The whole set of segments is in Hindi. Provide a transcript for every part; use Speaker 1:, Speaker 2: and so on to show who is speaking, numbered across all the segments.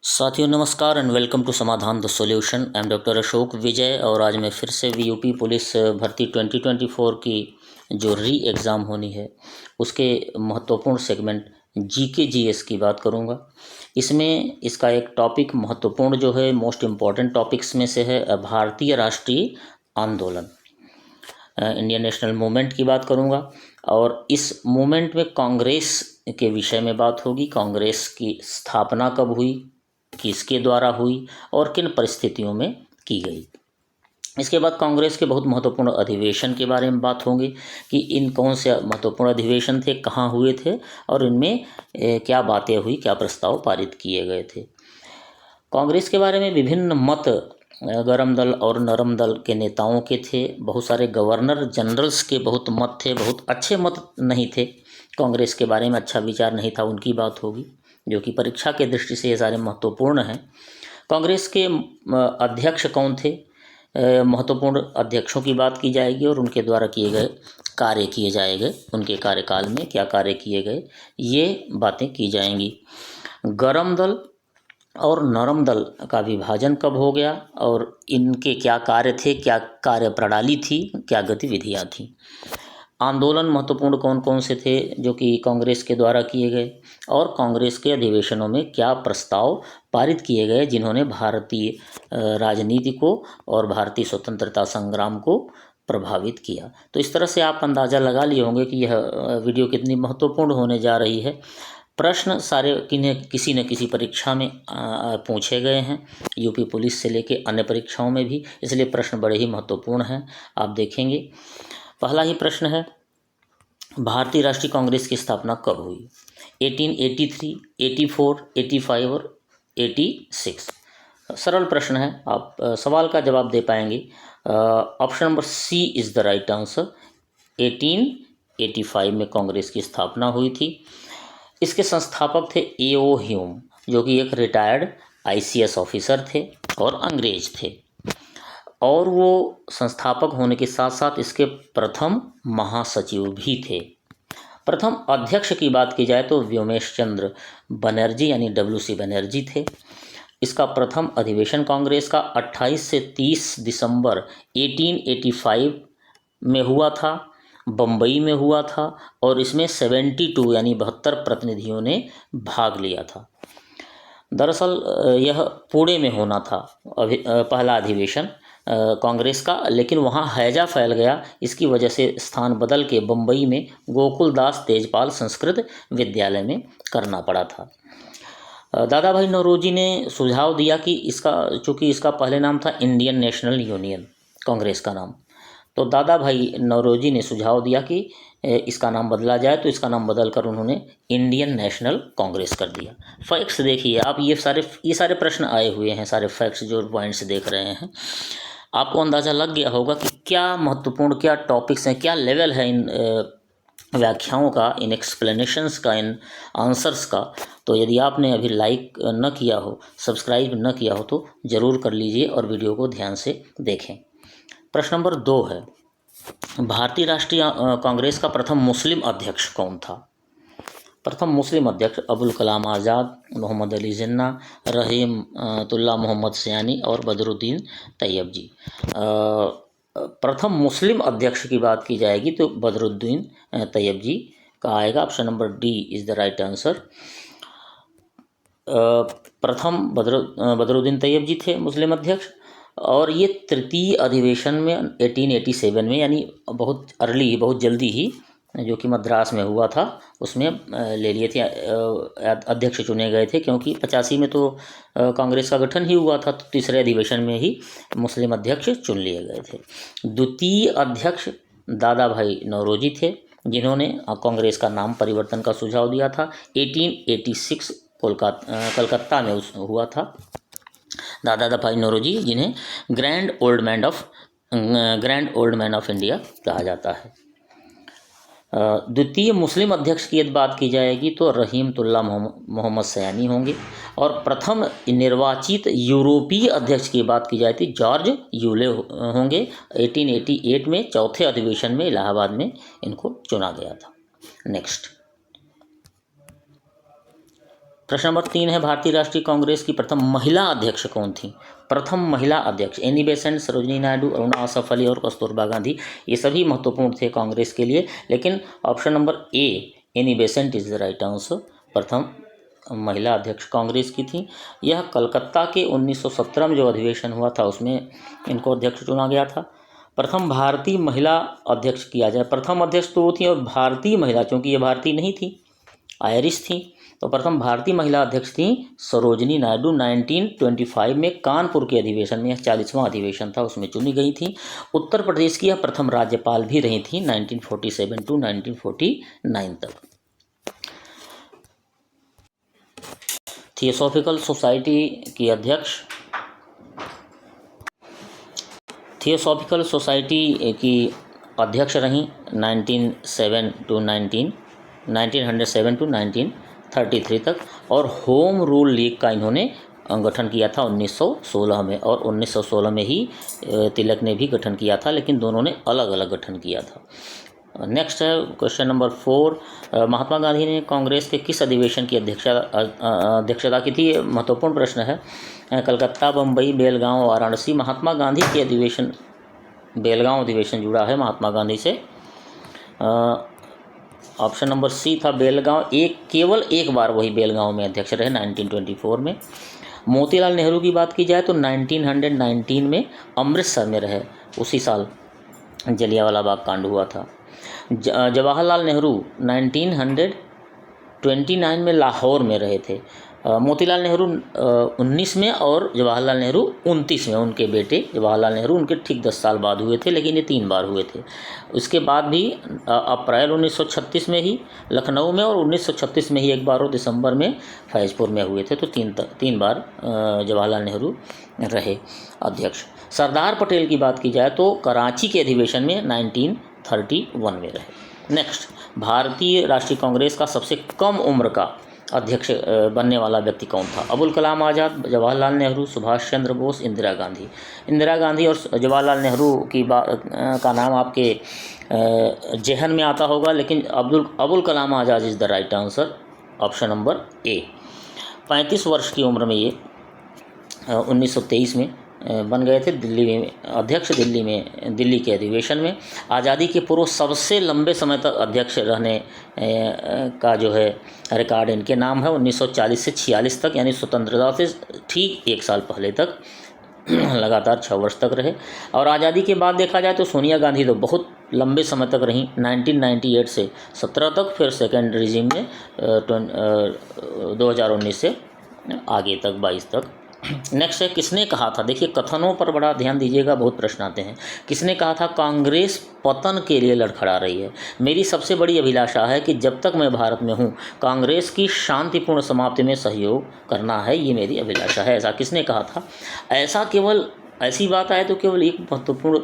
Speaker 1: साथियों नमस्कार and welcome to Samadhan the solution. I am doctor Ashok Vijay और आज मैं फिर से यूपी पुलिस भर्ती 2024 की जो री एग्ज़ाम होनी है उसके महत्वपूर्ण सेगमेंट जीके जीएस की बात करूंगा। इसमें इसका एक टॉपिक महत्वपूर्ण जो है मोस्ट इम्पॉर्टेंट टॉपिक्स में से है भारतीय राष्ट्रीय आंदोलन, इंडियन नेशनल मूवमेंट की बात करूंगा। और इस मूवमेंट में कांग्रेस के विषय में बात होगी। कांग्रेस की स्थापना कब हुई, किसके द्वारा हुई और किन परिस्थितियों में की गई। इसके बाद कांग्रेस के बहुत महत्वपूर्ण अधिवेशन के बारे में बात होगी कि इन कौन से महत्वपूर्ण अधिवेशन थे, कहाँ हुए थे और इनमें क्या बातें हुई, क्या प्रस्ताव पारित किए गए थे। कांग्रेस के बारे में विभिन्न मत गरम दल और नरम दल के नेताओं के थे। बहुत सारे गवर्नर जनरल्स के बहुत मत थे, बहुत अच्छे मत नहीं थे, कांग्रेस के बारे में अच्छा विचार नहीं था, उनकी बात होगी जो कि परीक्षा के दृष्टि से ये सारे महत्वपूर्ण हैं। कांग्रेस के अध्यक्ष कौन थे, महत्वपूर्ण अध्यक्षों की बात की जाएगी और उनके द्वारा किए गए कार्य किए जाएंगे, उनके कार्यकाल में क्या कार्य किए गए ये बातें की जाएंगी। गरम दल और नरम दल का विभाजन कब हो गया और इनके क्या कार्य थे, क्या कार्य प्रणाली थी, क्या गतिविधियाँ थीं। आंदोलन महत्वपूर्ण कौन कौन से थे जो कि कांग्रेस के द्वारा किए गए और कांग्रेस के अधिवेशनों में क्या प्रस्ताव पारित किए गए जिन्होंने भारतीय राजनीति को और भारतीय स्वतंत्रता संग्राम को प्रभावित किया। तो इस तरह से आप अंदाज़ा लगा लिए होंगे कि यह वीडियो कितनी महत्वपूर्ण होने जा रही है। प्रश्न सारे किसी न किसी परीक्षा में पूछे गए हैं, यूपी पुलिस से लेके अन्य परीक्षाओं में भी, इसलिए प्रश्न बड़े ही महत्वपूर्ण हैं। आप देखेंगे पहला ही प्रश्न है, भारतीय राष्ट्रीय कांग्रेस की स्थापना कब हुई। 1883, 84, 85 और 86। सरल प्रश्न है, आप सवाल का जवाब दे पाएंगे। Option number C is the right answer. 1885 में कांग्रेस की स्थापना हुई थी। इसके संस्थापक थे ए.ओ. ह्यूम जो कि एक रिटायर्ड आईसीएस ऑफिसर थे और अंग्रेज थे, और वो संस्थापक होने के साथ साथ इसके प्रथम महासचिव भी थे। प्रथम अध्यक्ष की बात की जाए तो व्योमेश चंद्र बनर्जी यानी WC बनर्जी थे। इसका प्रथम अधिवेशन कांग्रेस का 28 से 30 दिसंबर 1885 में हुआ था, बम्बई में हुआ था और इसमें 72 यानी 72 प्रतिनिधियों ने भाग लिया था। दरअसल यह पुणे में होना था पहला अधिवेशन कांग्रेस का, लेकिन वहाँ हैजा फैल गया, इसकी वजह से स्थान बदल के बम्बई में गोकुलदास तेजपाल संस्कृत विद्यालय में करना पड़ा था। दादा भाई नौरोजी ने सुझाव दिया कि चूँकि इसका पहले नाम था इंडियन नेशनल यूनियन कांग्रेस का नाम, तो दादा भाई नौरोजी ने सुझाव दिया कि इसका नाम बदला जाए, तो इसका नाम बदल कर उन्होंने इंडियन नेशनल कांग्रेस कर दिया। फैक्ट्स देखिए आप, ये सारे प्रश्न आए हुए हैं, सारे फैक्ट्स जो पॉइंट्स देख रहे हैं, आपको अंदाज़ा लग गया होगा कि क्या महत्वपूर्ण, क्या टॉपिक्स हैं, क्या लेवल है इन व्याख्याओं का, इन एक्सप्लेनेशंस का, इन आंसर्स का। तो यदि आपने अभी लाइक न किया हो, सब्सक्राइब न किया हो तो ज़रूर कर लीजिए और वीडियो को ध्यान से देखें। प्रश्न नंबर 2 है, भारतीय राष्ट्रीय कांग्रेस का प्रथम मुस्लिम अध्यक्ष कौन था। प्रथम मुस्लिम अध्यक्ष अबुल कलाम आज़ाद, मोहम्मद अली जिन्ना, रहीमतुल्लाह मोहम्मद सयानी और बदरुद्दीन तैयब जी। प्रथम मुस्लिम अध्यक्ष की बात की जाएगी तो बदरुद्दीन तैयब जी का आएगा। Option number D is the right answer. प्रथम बदरुद्दीन तैयब जी थे मुस्लिम अध्यक्ष, और ये तृतीय अधिवेशन में 1887 में, यानी बहुत अर्ली, बहुत जल्दी ही, जो कि मद्रास में हुआ था, उसमें ले लिए थे, अध्यक्ष चुने गए थे, क्योंकि 85 में तो कांग्रेस का गठन ही हुआ था, तो तीसरे अधिवेशन में ही मुस्लिम अध्यक्ष चुन लिए गए थे। द्वितीय अध्यक्ष दादा भाई नौरोजी थे जिन्होंने कांग्रेस का नाम परिवर्तन का सुझाव दिया था। 1886 कलकत्ता में हुआ था। दादा भाई नौरोजी जिन्हें grand old man of India कहा जाता है। द्वितीय मुस्लिम अध्यक्ष की यदि बात की जाएगी तो रहीमतुल्लाह मोहम्मद सयानी होंगे, और प्रथम निर्वाचित यूरोपीय अध्यक्ष की बात की जाए तो जॉर्ज यूले होंगे। 1888 में चौथे अधिवेशन में इलाहाबाद में इनको चुना गया था। नेक्स्ट, प्रश्न नंबर 3 है, भारतीय राष्ट्रीय कांग्रेस की प्रथम महिला अध्यक्ष कौन थी? प्रथम महिला अध्यक्ष एनी बेसेंट, सरोजिनी नायडू, अरुणा आसफ अली और कस्तूरबा गांधी। ये सभी महत्वपूर्ण थे कांग्रेस के लिए, लेकिन option number A Annie Besant is the right answer. प्रथम महिला अध्यक्ष कांग्रेस की थी। यह कलकत्ता के 1917 में जो अधिवेशन हुआ था उसमें इनको अध्यक्ष चुना गया था। प्रथम भारतीय महिला अध्यक्ष किया जाए, प्रथम अध्यक्ष तो वो थी और भारतीय महिला, चूँकि ये भारतीय नहीं थी, आयरिश थी, तो प्रथम भारतीय महिला अध्यक्ष थी सरोजिनी नायडू। 1925 में कानपुर के अधिवेशन में, 40वां अधिवेशन था, उसमें चुनी गई थी। उत्तर प्रदेश की यह प्रथम राज्यपाल भी रही थी 1947 टू 1949 तक। थियोसॉफिकल सोसाइटी की अध्यक्ष, थियोसॉफिकल सोसाइटी की अध्यक्ष रहीं 1907 टू 1933 तक, और होम रूल लीग का इन्होंने गठन किया था 1916 में, और 1916 में ही तिलक ने भी गठन किया था, लेकिन दोनों ने अलग अलग गठन किया था। नेक्स्ट है क्वेश्चन नंबर 4, महात्मा गांधी ने कांग्रेस के किस अधिवेशन की अध्यक्षता की थी? ये महत्वपूर्ण प्रश्न है। कलकत्ता, बम्बई, बेलगांव, वाराणसी। महात्मा गांधी के अधिवेशन, बेलगांव अधिवेशन जुड़ा है महात्मा गांधी से। ऑप्शन नंबर सी था बेलगांव। केवल एक बार वही बेलगांव में अध्यक्ष रहे 1924 में। मोतीलाल नेहरू की बात की जाए तो 1919 में अमृतसर में रहे, उसी साल जलियांवाला बाग कांड हुआ था। जवाहरलाल नेहरू 1929 में लाहौर में रहे थे। मोतीलाल नेहरू 19 में और जवाहरलाल नेहरू 29 में, उनके बेटे जवाहरलाल नेहरू उनके ठीक 10 साल बाद हुए थे, लेकिन ये 3 बार हुए थे। उसके बाद भी अप्रैल 1936 में ही लखनऊ में, और 1936 में ही एक बार, और दिसंबर में फैज़पुर में हुए थे। तो तीन बार जवाहरलाल नेहरू रहे अध्यक्ष। सरदार पटेल की बात की जाए तो कराची के अधिवेशन में 1931 में रहे। नेक्स्ट, भारतीय राष्ट्रीय कांग्रेस का सबसे कम उम्र का अध्यक्ष बनने वाला व्यक्ति कौन था? अबुल कलाम आज़ाद, जवाहरलाल नेहरू, सुभाष चंद्र बोस, इंदिरा गांधी। इंदिरा गांधी और जवाहरलाल नेहरू की का नाम आपके जहन में आता होगा, लेकिन Abul Kalam Azad is the right answer, option number A. 35 वर्ष की उम्र में ये 1923 में बन गए थे दिल्ली में अध्यक्ष, दिल्ली के अधिवेशन में। आज़ादी के पूर्व सबसे लंबे समय तक अध्यक्ष रहने का जो है रिकॉर्ड इनके नाम है। 1940 से 46 तक, यानी स्वतंत्रता से ठीक 1 साल पहले तक लगातार 6 वर्ष तक रहे। और आज़ादी के बाद देखा जाए तो सोनिया गांधी तो बहुत लंबे समय तक रहीं, 1998 से 17 तक, फिर सेकेंड रिजीम में 2019 से आगे तक 22 तक। नेक्स्ट है, किसने कहा था? देखिए कथनों पर बड़ा ध्यान दीजिएगा, बहुत प्रश्न आते हैं। किसने कहा था कांग्रेस पतन के लिए लड़खड़ा रही है? मेरी सबसे बड़ी अभिलाषा है कि जब तक मैं भारत में हूँ कांग्रेस की शांतिपूर्ण समाप्ति में सहयोग करना है, ये मेरी अभिलाषा है। ऐसा किसने कहा था? ऐसी बात आए तो केवल एक महत्वपूर्ण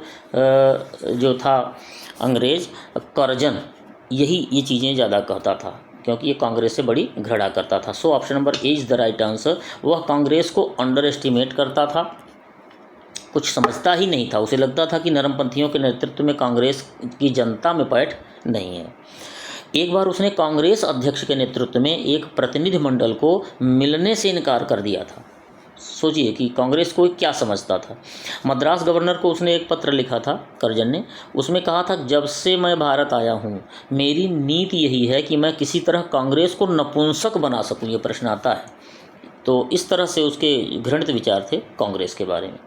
Speaker 1: जो था अंग्रेज कर्जन, ये चीज़ें ज़्यादा कहता था, क्योंकि ये कांग्रेस से बड़ी घृणा करता था। So option number A is the right answer. वह कांग्रेस को अंडर एस्टिमेट करता था, कुछ समझता ही नहीं था। उसे लगता था कि नरमपंथियों के नेतृत्व में कांग्रेस की जनता में पैठ नहीं है। एक बार उसने कांग्रेस अध्यक्ष के नेतृत्व में एक प्रतिनिधि मंडल को मिलने से इनकार कर दिया था। सोचिए कि कांग्रेस को क्या समझता था। मद्रास गवर्नर को उसने एक पत्र लिखा था, कर्जन ने। उसमें कहा था, जब से मैं भारत आया हूँ मेरी नीति यही है कि मैं किसी तरह कांग्रेस को नपुंसक बना सकूँ। ये प्रश्न आता है। तो इस तरह से उसके घृणित विचार थे कांग्रेस के बारे में,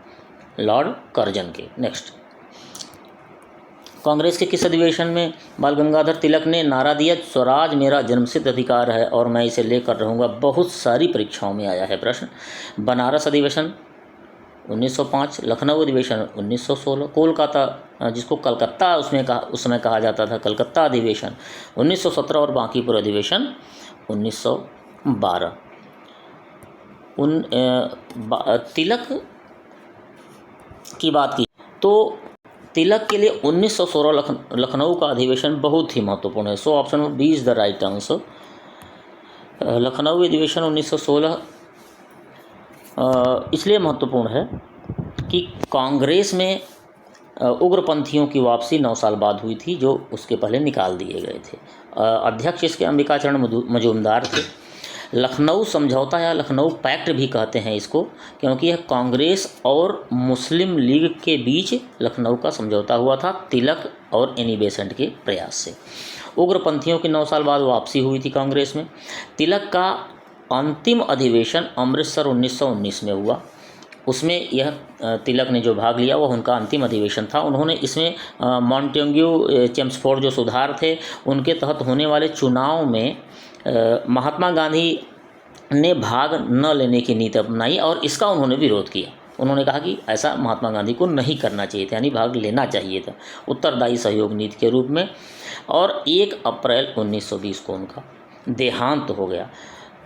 Speaker 1: लॉर्ड कर्जन के। नेक्स्ट, कांग्रेस के किस अधिवेशन में बाल गंगाधर तिलक ने नारा दिया, स्वराज मेरा जन्मसिद्ध अधिकार है और मैं इसे लेकर रहूँगा? बहुत सारी परीक्षाओं में आया है प्रश्न। बनारस अधिवेशन 1905, लखनऊ अधिवेशन 1916, कोलकाता जिसको कलकत्ता उस समय कहा जाता था, कलकत्ता अधिवेशन 1917, और बांकीपुर अधिवेशन 1912। तिलक की बात की तो तिलक के लिए 1916 लखनऊ का अधिवेशन बहुत ही महत्वपूर्ण है। So option B is the right answer. Lucknow अधिवेशन 1916 इसलिए महत्वपूर्ण है कि कांग्रेस में उग्रपंथियों की वापसी 9 साल बाद हुई थी, जो उसके पहले निकाल दिए गए थे। अध्यक्ष इसके अंबिकाचरण मजूमदार थे। लखनऊ समझौता या लखनऊ पैक्ट भी कहते हैं इसको, क्योंकि यह कांग्रेस और मुस्लिम लीग के बीच लखनऊ का समझौता हुआ था तिलक और एनी बेसेंट के प्रयास से। उग्रपंथियों की 9 साल बाद वापसी हुई थी कांग्रेस में। तिलक का अंतिम अधिवेशन अमृतसर 1919 में हुआ। उसमें यह तिलक ने जो भाग लिया वह उनका अंतिम अधिवेशन था। उन्होंने इसमें मॉन्टेग्यू चेम्सफोर्ड जो सुधार थे उनके तहत होने वाले चुनाव में महात्मा गांधी ने भाग न लेने की नीति अपनाई और इसका उन्होंने विरोध किया। उन्होंने कहा कि ऐसा महात्मा गांधी को नहीं करना चाहिए था, यानी भाग लेना चाहिए था उत्तरदायी सहयोग नीति के रूप में। और 1 अप्रैल 1920 को उनका देहांत हो गया।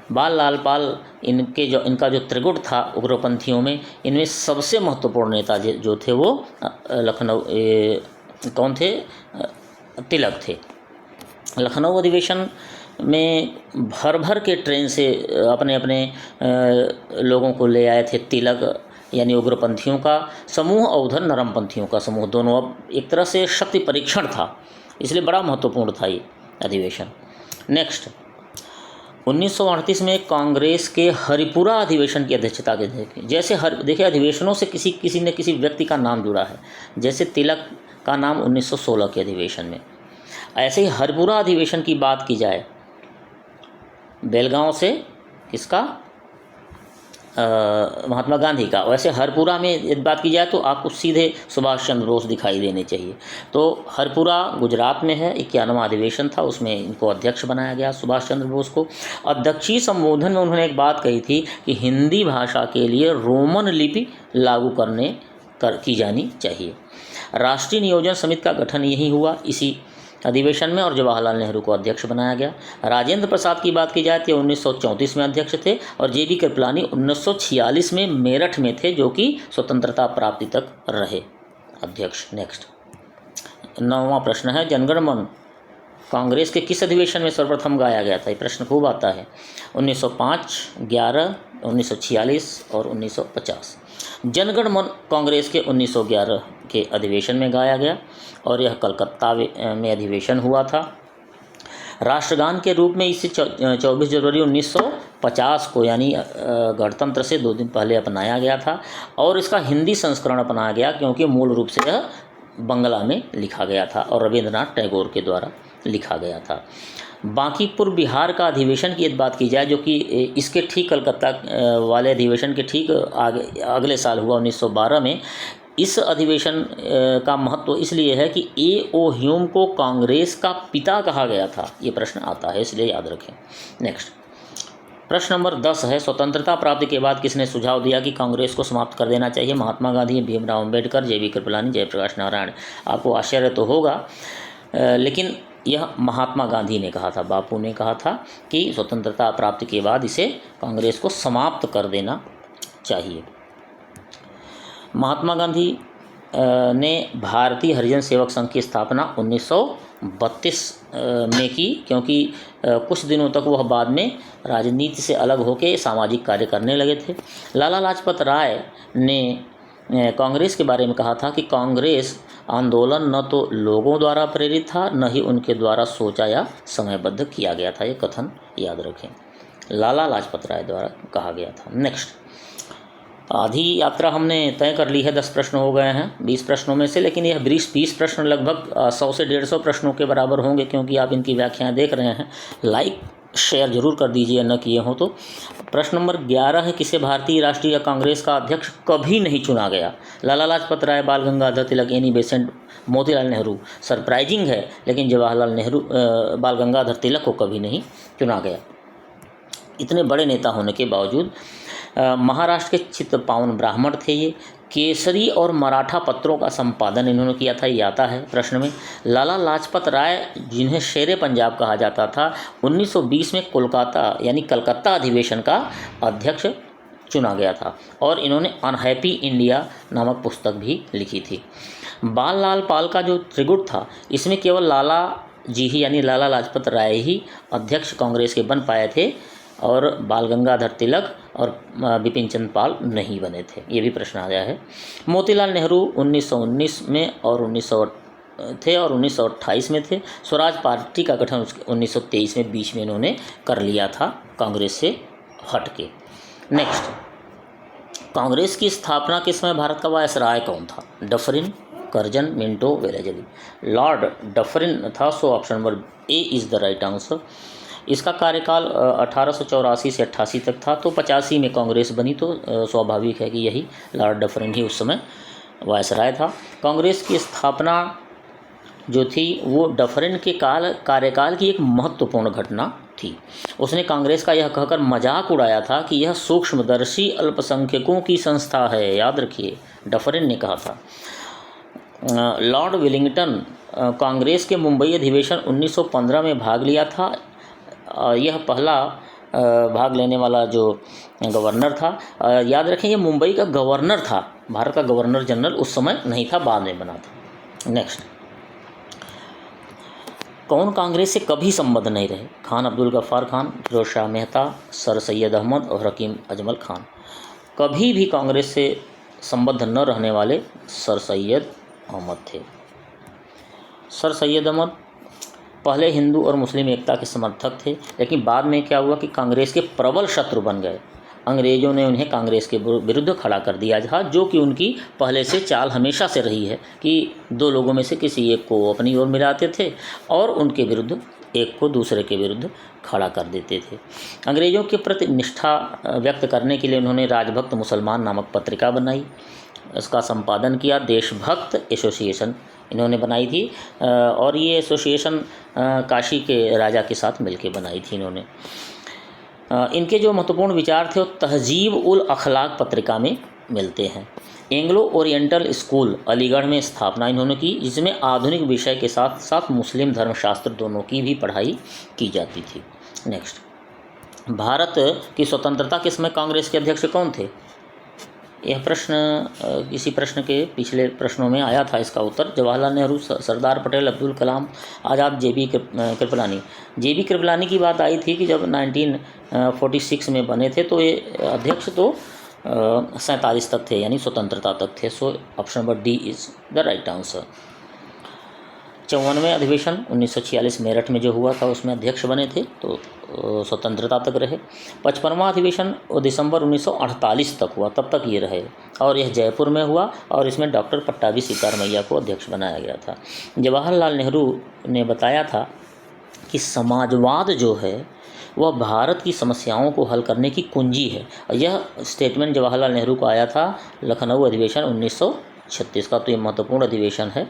Speaker 1: बाल लाल पाल इनका जो त्रिगुट था उग्रपंथियों में, इनमें सबसे महत्वपूर्ण नेता जो थे वो लखनऊ कौन थे? तिलक थे। लखनऊ अधिवेशन में भर भर के ट्रेन से अपने अपने लोगों को ले आए थे तिलक, यानी उग्रपंथियों का समूह और उधर नरमपंथियों का समूह, दोनों। अब एक तरह से शक्ति परीक्षण था, इसलिए बड़ा महत्वपूर्ण था ये अधिवेशन। नेक्स्ट, 1938 में कांग्रेस के हरिपुरा अधिवेशन की अध्यक्षता की थी। जैसे देखिए अधिवेशनों से किसी न किसी व्यक्ति का नाम जुड़ा है। जैसे तिलक का नाम 1916 के अधिवेशन में, ऐसे ही हरिपुरा अधिवेशन की बात की जाए बेलगांव से किसका? महात्मा गांधी का। वैसे हरपुरा में यदि बात की जाए तो आपको सीधे सुभाष चंद्र बोस दिखाई देने चाहिए। तो हरपुरा गुजरात में है, 91वां अधिवेशन था, उसमें इनको अध्यक्ष बनाया गया सुभाष चंद्र बोस को। अध्यक्षीय संबोधन में उन्होंने एक बात कही थी कि हिंदी भाषा के लिए रोमन लिपि लागू की जानी चाहिए। राष्ट्रीय नियोजन समिति का गठन यही हुआ इसी अधिवेशन में और जवाहरलाल नेहरू को अध्यक्ष बनाया गया। राजेंद्र प्रसाद की बात की जाए तो 1934 में अध्यक्ष थे और जेबी कृपलानी 1946 में मेरठ में थे, जो कि स्वतंत्रता प्राप्ति तक रहे अध्यक्ष। नेक्स्ट, 9वां प्रश्न है, जनगण मन कांग्रेस के किस अधिवेशन में सर्वप्रथम गाया गया था? ये प्रश्न खूब आता है। 1905, 11, 1946 और 1950। जनगण मन कांग्रेस के 1911 के अधिवेशन में गाया गया और यह कलकत्ता में अधिवेशन हुआ था। राष्ट्रगान के रूप में इसे 24 जनवरी 1950 को, यानी गणतंत्र से 2 दिन पहले अपनाया गया था और इसका हिंदी संस्करण अपनाया गया क्योंकि मूल रूप से यह बंगला में लिखा गया था और रविंद्रनाथ टैगोर के द्वारा लिखा गया था। बांकीपुर बिहार का अधिवेशन की यदि बात की जाए, जो कि इसके ठीक कलकत्ता वाले अधिवेशन के ठीक अगले साल हुआ 1912 में। इस अधिवेशन का महत्व इसलिए है कि A.O. ह्यूम को कांग्रेस का पिता कहा गया था। ये प्रश्न आता है, इसलिए याद रखें। नेक्स्ट, प्रश्न नंबर 10 है, स्वतंत्रता प्राप्ति के बाद किसने सुझाव दिया कि कांग्रेस को समाप्त कर देना चाहिए? महात्मा गांधी, भीमराव अम्बेडकर, जेबी कृपलानी, जयप्रकाश नारायण। आपको आश्चर्य तो होगा, लेकिन यह महात्मा गांधी ने कहा था, बापू ने कहा था कि स्वतंत्रता प्राप्ति के बाद इसे कांग्रेस को समाप्त कर देना चाहिए। महात्मा गांधी ने भारतीय हरिजन सेवक संघ की स्थापना 1932 में की, क्योंकि कुछ दिनों तक वह बाद में राजनीति से अलग होकर सामाजिक कार्य करने लगे थे। लाला लाजपत राय ने कांग्रेस के बारे में कहा था कि कांग्रेस आंदोलन न तो लोगों द्वारा प्रेरित था, न ही उनके द्वारा सोचा या समयबद्ध किया गया था। ये कथन याद रखें, लाला लाजपत राय द्वारा कहा गया था। नेक्स्ट, आधी यात्रा हमने तय कर ली है, 10 प्रश्न हो गए हैं 20 प्रश्नों में से, लेकिन यह 20 प्रश्न लगभग 100 से 150 प्रश्नों के बराबर होंगे, क्योंकि आप इनकी व्याख्याएं देख रहे हैं। लाइक शेयर जरूर कर दीजिए, न किए हो तो। प्रश्न नंबर 11 है, किसे भारतीय राष्ट्रीय कांग्रेस का अध्यक्ष कभी नहीं चुना गया? लाला Lajpat Rai, Bal Gangadhar Tilak, Annie Besant, Motilal Nehru. Surprising है, लेकिन जवाहरलाल नेहरू, बाल गंगाधर तिलक को कभी नहीं चुना गया। इतने बड़े नेता होने के बावजूद महाराष्ट्र के चित्तपावन ब्राह्मण थे ये। केसरी और मराठा पत्रों का संपादन इन्होंने किया था, ये आता है प्रश्न में। लाला लाजपत राय, जिन्हें शेरे पंजाब कहा जाता था, 1920 में कलकत्ता अधिवेशन का अध्यक्ष चुना गया था और इन्होंने अनहैप्पी इंडिया नामक पुस्तक भी लिखी थी। बाल लाल पाल का जो त्रिगुट था, इसमें केवल लाला जी ही, यानी लाला लाजपत राय ही अध्यक्ष कांग्रेस के बन पाए थे और बाल गंगाधर तिलक और बिपिन चंद्र पाल नहीं बने थे। ये भी प्रश्न आ गया है। मोतीलाल नेहरू 1919 में और थे और 1928 में थे। स्वराज पार्टी का गठन 1923 में बीच में इन्होंने कर लिया था कांग्रेस से हट के। नेक्स्ट, कांग्रेस की स्थापना के समय भारत का वायसराय कौन था? Dufferin, Curzon, Minto, Wellesley. Lord Dufferin था, so option number A is the right answer. इसका कार्यकाल 1884 से 88 तक था, तो 85 में कांग्रेस बनी, तो स्वाभाविक है कि यही लॉर्ड डफरिन ही उस समय वायसराय था। कांग्रेस की स्थापना जो थी वो डफरिन के कार्यकाल की एक महत्वपूर्ण घटना थी। उसने कांग्रेस का यह कहकर मजाक उड़ाया था कि यह सूक्ष्मदर्शी अल्पसंख्यकों की संस्था है। याद रखिए, डफरिन ने कहा था। लॉर्ड वेलिंगटन कांग्रेस के मुंबई अधिवेशन 1915 में भाग लिया था। यह पहला भाग लेने वाला जो गवर्नर था। याद रखें, ये मुंबई का गवर्नर था, भारत का गवर्नर जनरल उस समय नहीं था, बाद में बना था। नेक्स्ट, कौन कांग्रेस से कभी संबद्ध नहीं रहे? खान अब्दुल गफ्फार खान, फिरोज शाह मेहता, सर सैयद अहमद और हकीम अजमल खान। कभी भी कांग्रेस से संबद्ध न रहने वाले सर सैयद अहमद थे। सर सैयद अहमद पहले हिंदू और मुस्लिम एकता के समर्थक थे, लेकिन बाद में क्या हुआ कि कांग्रेस के प्रबल शत्रु बन गए। अंग्रेज़ों ने उन्हें कांग्रेस के विरुद्ध खड़ा कर दिया था, जो कि उनकी पहले से चाल हमेशा से रही है कि दो लोगों में से किसी एक को अपनी ओर मिलाते थे और उनके विरुद्ध एक को दूसरे के विरुद्ध खड़ा कर देते थे। अंग्रेज़ों के प्रति निष्ठा व्यक्त करने के लिए उन्होंने राजभक्त मुसलमान नामक पत्रिका बनाई। इसका संपादन किया देशभक्त एसोसिएशन इन्होंने बनाई थी, और ये एसोसिएशन काशी के राजा के साथ मिलकर बनाई थी इन्होंने। इनके जो महत्वपूर्ण विचार थे वो तहजीब उल अखलाक पत्रिका में मिलते हैं। एंग्लो ओरिएंटल स्कूल अलीगढ़ में स्थापना इन्होंने की, जिसमें आधुनिक विषय के साथ साथ मुस्लिम धर्मशास्त्र दोनों की भी पढ़ाई की जाती थी। नेक्स्ट, भारत की स्वतंत्रता के समय कांग्रेस के अध्यक्ष कौन थे? यह प्रश्न किसी प्रश्न के पिछले प्रश्नों में आया था। इसका उत्तर जवाहरलाल नेहरू, सरदार पटेल, अब्दुल कलाम आज़ाद, जेबी कृपलानी। जेबी कृपलानी की बात आई थी कि जब 1946 में बने थे, तो ये अध्यक्ष तो 47 तक थे, यानी स्वतंत्रता तक थे। So option number D is the right answer. 54वें अधिवेशन 1946 मेरठ में जो हुआ था उसमें अध्यक्ष बने थे, तो स्वतंत्रता तक रहे। 55वां अधिवेशन दिसंबर 1948 तक हुआ, तब तक ये रहे, और यह जयपुर में हुआ, और इसमें डॉक्टर पट्टाभी सीतारमैया को अध्यक्ष बनाया गया था। जवाहरलाल नेहरू ने बताया था कि समाजवाद जो है वह भारत की समस्याओं को हल करने की कुंजी है। यह स्टेटमेंट जवाहरलाल नेहरू को आया था लखनऊ अधिवेशन 1936 का। तो ये महत्वपूर्ण अधिवेशन है,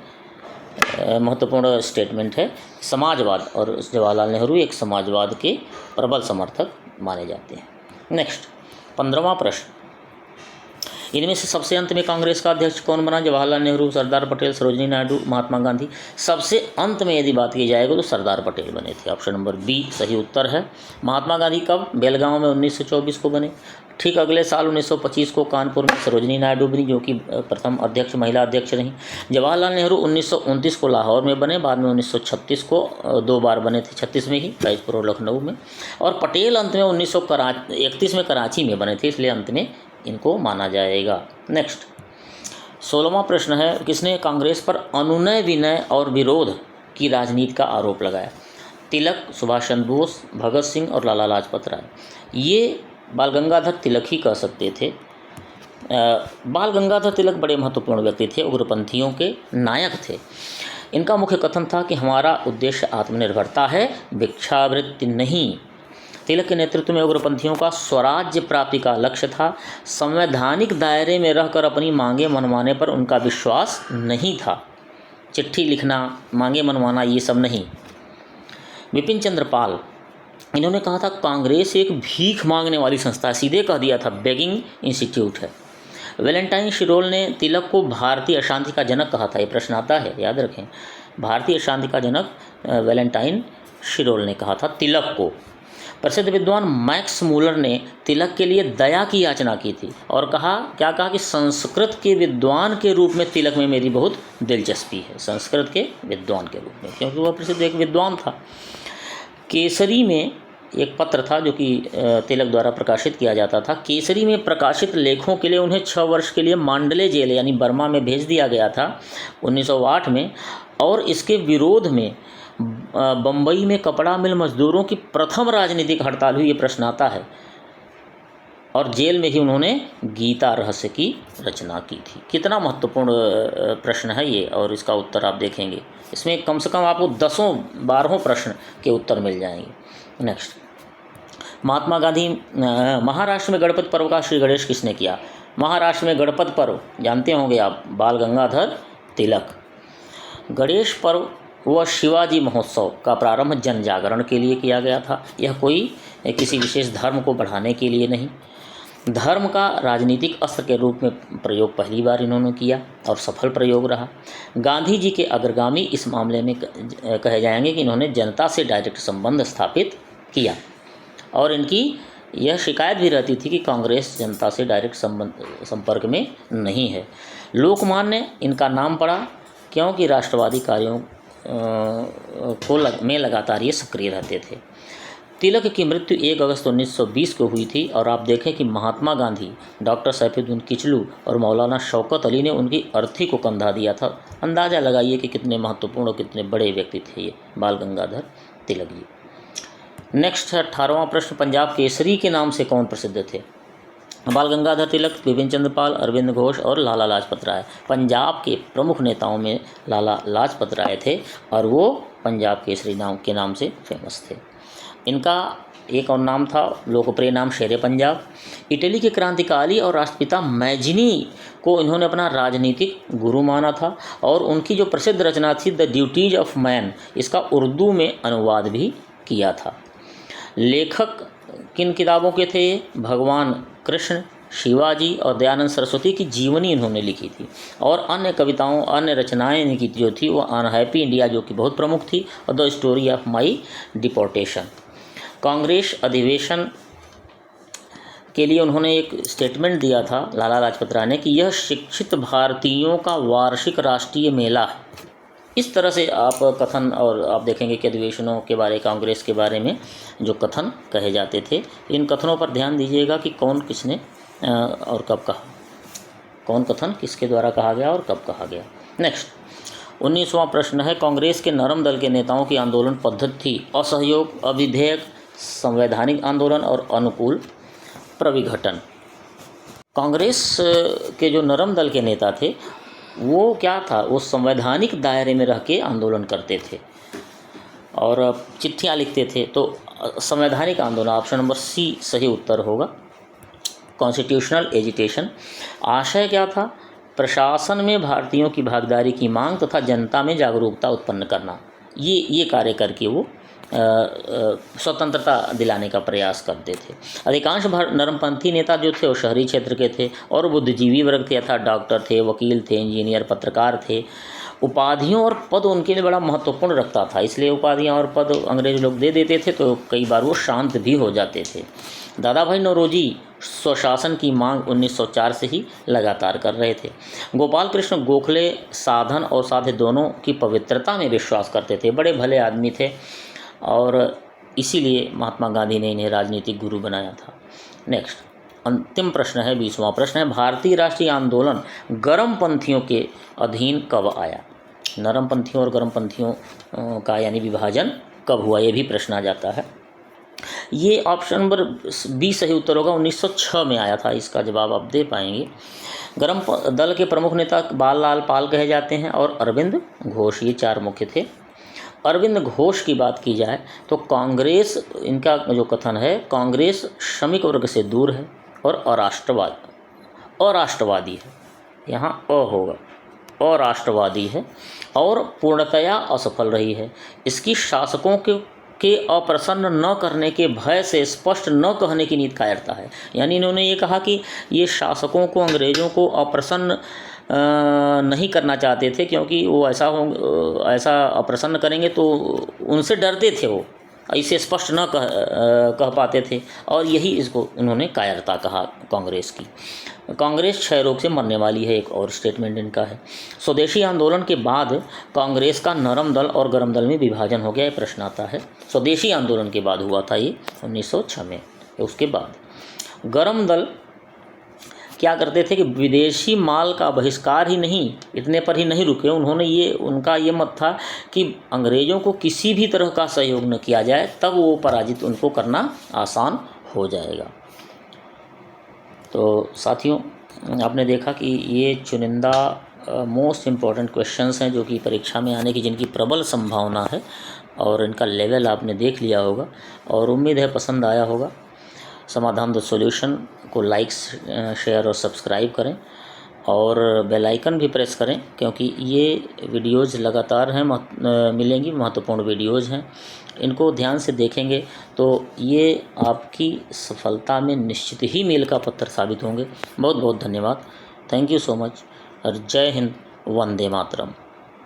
Speaker 1: महत्वपूर्ण स्टेटमेंट है। समाजवाद, और जवाहरलाल नेहरू एक समाजवाद के प्रबल समर्थक माने जाते हैं। नेक्स्ट, 15वां प्रश्न, इनमें से सबसे अंत में कांग्रेस का अध्यक्ष कौन बना? जवाहरलाल नेहरू, सरदार पटेल, सरोजिनी नायडू, महात्मा गांधी। सबसे अंत में यदि बात की जाएगी तो सरदार पटेल बने थे। ऑप्शन नंबर बी सही उत्तर है। महात्मा गांधी कब? बेलगांव में 1924 को बने। ठीक अगले साल 1925 को कानपुर में सरोजिनी नायडू बनी, जो कि प्रथम अध्यक्ष, महिला अध्यक्ष रहीं। जवाहरलाल नेहरू 1929 को लाहौर में बने, बाद में 1936 को 2 बार बने थे, 36 में ही गाजीपुर और लखनऊ में। और पटेल अंत में 1931 में कराची में बने थे, इसलिए अंत में इनको माना जाएगा। नेक्स्ट, 16वां प्रश्न है, किसने कांग्रेस पर अनुनय, विनय और विरोध की राजनीति का आरोप लगाया? तिलक, सुभाष चंद्र बोस, भगत सिंह और लाला लाजपत राय। ये बाल गंगाधर तिलक ही कह सकते थे। बाल गंगाधर तिलक बड़े महत्वपूर्ण व्यक्ति थे, उग्रपंथियों के नायक थे। इनका मुख्य कथन था कि हमारा उद्देश्य आत्मनिर्भरता है, भिक्षावृत्ति नहीं। तिलक के नेतृत्व में उग्रपंथियों का स्वराज्य प्राप्ति का लक्ष्य था। संवैधानिक दायरे में रहकर अपनी मांगे मनवाने पर उनका विश्वास नहीं था। चिट्ठी लिखना, मांगे मनवाना, ये सब नहीं। विपिन चंद्र पाल, इन्होंने कहा था कांग्रेस एक भीख मांगने वाली संस्था, सीधे कह दिया था बेगिंग इंस्टीट्यूट है। वैलेंटाइन शिरोल ने तिलक को भारतीय अशांति का जनक कहा था। ये प्रश्न आता है, याद रखें। भारतीय अशांति का जनक वैलेंटाइन शिरोल ने कहा था तिलक को। प्रसिद्ध विद्वान मैक्स मूलर ने तिलक के लिए दया की याचना की थी और क्या कहा कि संस्कृत के विद्वान के रूप में तिलक में मेरी बहुत दिलचस्पी है। संस्कृत के विद्वान के रूप में, क्योंकि वह प्रसिद्ध एक विद्वान था। केसरी में एक पत्र था जो कि तिलक द्वारा प्रकाशित किया जाता था। केसरी में प्रकाशित लेखों के लिए उन्हें 6 वर्ष के लिए मांडले जेल यानी बर्मा में भेज दिया गया था 1908 में। और इसके विरोध में बम्बई में कपड़ा मिल मजदूरों की प्रथम राजनीतिक हड़ताल हुई, ये प्रश्न आता है। और जेल में ही उन्होंने गीता रहस्य की रचना की थी। कितना महत्वपूर्ण प्रश्न है ये, और इसका उत्तर आप देखेंगे, इसमें कम से कम आपको 10-12 प्रश्न के उत्तर मिल जाएंगे। नेक्स्ट, महात्मा गांधी महाराष्ट्र में गणपति पर्व का श्री गणेश किसने किया? महाराष्ट्र में गणपति पर्व जानते होंगे आप, बाल गंगाधर तिलक। गणेश पर्व व शिवाजी महोत्सव का प्रारंभ जन जागरण के लिए किया गया था। यह कोई किसी विशेष धर्म को बढ़ाने के लिए नहीं, धर्म का राजनीतिक अस्त्र के रूप में प्रयोग पहली बार इन्होंने किया और सफल प्रयोग रहा। गांधी जी के अग्रगामी इस मामले में कहे जाएंगे कि इन्होंने जनता से डायरेक्ट संबंध स्थापित किया, और इनकी यह शिकायत भी रहती थी कि कांग्रेस जनता से डायरेक्ट संपर्क में नहीं है। लोकमान्य इनका नाम पड़ा क्योंकि राष्ट्रवादी कार्यों में लगातार ये सक्रिय रहते थे। तिलक की मृत्यु 1 अगस्त 1920 को हुई थी, और आप देखें कि महात्मा गांधी, डॉक्टर सैफुद्दीन किचलू और मौलाना शौकत अली ने उनकी अर्थी को कंधा दिया था। अंदाज़ा लगाइए कि कितने महत्वपूर्ण और कितने बड़े व्यक्ति थे ये बाल गंगाधर तिलक जी। नेक्स्ट है 18वां प्रश्न, पंजाब केसरी के नाम से कौन प्रसिद्ध थे? बाल गंगाधर तिलक, बिपिन चंद्र पाल, अरविंद घोष और लाला लाजपत राय। पंजाब के प्रमुख नेताओं में लाला लाजपत राय थे, और वो पंजाब केसरी के नाम से फेमस थे। इनका एक और नाम था, लोकप्रिय नाम, शेर पंजाब। इटली के क्रांतिकारी और राष्ट्रपिता मैजिनी को इन्होंने अपना राजनीतिक गुरु माना था, और उनकी जो प्रसिद्ध रचना थी द ड्यूटीज ऑफ मैन, इसका उर्दू में अनुवाद भी किया था। लेखक किन किताबों के थे? भगवान कृष्ण, शिवाजी और दयानंद सरस्वती की जीवनी इन्होंने लिखी थी, और अन्य कविताओं, अन्य रचनाएं इनकी जो थी वो अनहैप्पी इंडिया, जो कि बहुत प्रमुख थी, और the story of my deportation. Congress अधिवेशन के लिए उन्होंने एक स्टेटमेंट दिया था लाला लाजपत राय ने कि यह शिक्षित भारतीयों का वार्षिक राष्ट्रीय मेला है। इस तरह से आप कथन, और आप देखेंगे कि अधिवेशनों के बारे, कांग्रेस के बारे में जो कथन कहे जाते थे, इन कथनों पर ध्यान दीजिएगा कि कौन किसने और कब कहा, कौन कथन किसके द्वारा कहा गया और कब कहा गया। नेक्स्ट 19वां प्रश्न है, कांग्रेस के नरम दल के नेताओं की आंदोलन पद्धति थी असहयोग, अविधेयक, संवैधानिक आंदोलन और अनुकूल प्रविघटन। कांग्रेस के जो नरम दल के नेता थे वो क्या था, वो संवैधानिक दायरे में रह के आंदोलन करते थे और चिट्ठियाँ लिखते थे। तो संवैधानिक आंदोलन, ऑप्शन नंबर सी सही उत्तर होगा, कॉन्स्टिट्यूशनल एजिटेशन। आशय क्या था? प्रशासन में भारतीयों की भागीदारी की मांग तथा जनता में जागरूकता उत्पन्न करना। ये कार्य करके वो स्वतंत्रता दिलाने का प्रयास करते थे। अधिकांश नरमपंथी नेता जो थे वो शहरी क्षेत्र के थे, और बुद्धिजीवी वर्ग थे, अर्थात डॉक्टर थे, वकील थे, इंजीनियर, पत्रकार थे। उपाधियों और पद उनके लिए बड़ा महत्वपूर्ण रखता था, इसलिए उपाधियां और पद अंग्रेज लोग दे देते थे तो कई बार वो शांत भी हो जाते थे। दादा भाई नौरोजी स्वशासन की मांग 1904 से ही लगातार कर रहे थे। गोपाल कृष्ण गोखले साधन और साध्य दोनों की पवित्रता में विश्वास करते थे, बड़े भले आदमी थे, और इसीलिए महात्मा गांधी ने इन्हें राजनीतिक गुरु बनाया था। नेक्स्ट अंतिम प्रश्न है, 20वां प्रश्न है, भारतीय राष्ट्रीय आंदोलन गर्मपंथियों के अधीन कब आया? नरमपंथियों और गर्मपंथियों का यानी विभाजन कब हुआ, ये भी प्रश्न आ जाता है। ये ऑप्शन नंबर बी सही उत्तर होगा, 1906 में आया था। इसका जवाब आप दे पाएंगे। गर्म दल के प्रमुख नेता बाल लाल पाल कहे जाते हैं और अरविंद घोष, ये 4 मुख्य थे। अरविंद घोष की बात की जाए तो कांग्रेस, इनका जो कथन है, कांग्रेस श्रमिक वर्ग से दूर है और अराष्ट्रवादी है, यहाँ अ होगा, अराष्ट्रवादी है और पूर्णतया असफल रही है। इसकी शासकों के अप्रसन्न न करने के भय से स्पष्ट न कहने की नीति कायरता है। यानी इन्होंने ये कहा कि ये शासकों को, अंग्रेज़ों को अप्रसन्न नहीं करना चाहते थे, क्योंकि वो ऐसा अप्रसन्न करेंगे तो उनसे डरते थे, वो ऐसे स्पष्ट न कह पाते थे, और यही इसको इन्होंने कायरता कहा कांग्रेस की। कांग्रेस क्षय रोग से मरने वाली है, एक और स्टेटमेंट इनका है। स्वदेशी आंदोलन के बाद कांग्रेस का नरम दल और गर्म दल में विभाजन हो गया, ये प्रश्न आता है। स्वदेशी आंदोलन के बाद हुआ था ये 1906 में। उसके बाद गर्म दल क्या करते थे कि विदेशी माल का बहिष्कार ही नहीं, इतने पर ही नहीं रुके। उन्होंने उनका ये मत था कि अंग्रेज़ों को किसी भी तरह का सहयोग न किया जाए, तब वो पराजित उनको करना आसान हो जाएगा। तो साथियों, आपने देखा कि ये चुनिंदा मोस्ट इम्पॉर्टेंट क्वेश्चंस हैं जो कि परीक्षा में आने की जिनकी प्रबल संभावना है, और इनका लेवल आपने देख लिया होगा और उम्मीद है पसंद आया होगा। समाधान द सॉल्यूशन को लाइक, शेयर और सब्सक्राइब करें और बेल आइकन भी प्रेस करें, क्योंकि ये वीडियोज़ लगातार हैं मिलेंगी, महत्वपूर्ण वीडियोज़ हैं। इनको ध्यान से देखेंगे तो ये आपकी सफलता में निश्चित ही मील का पत्थर साबित होंगे। बहुत बहुत धन्यवाद। थैंक यू सो मच और जय हिंद, वंदे मातरम।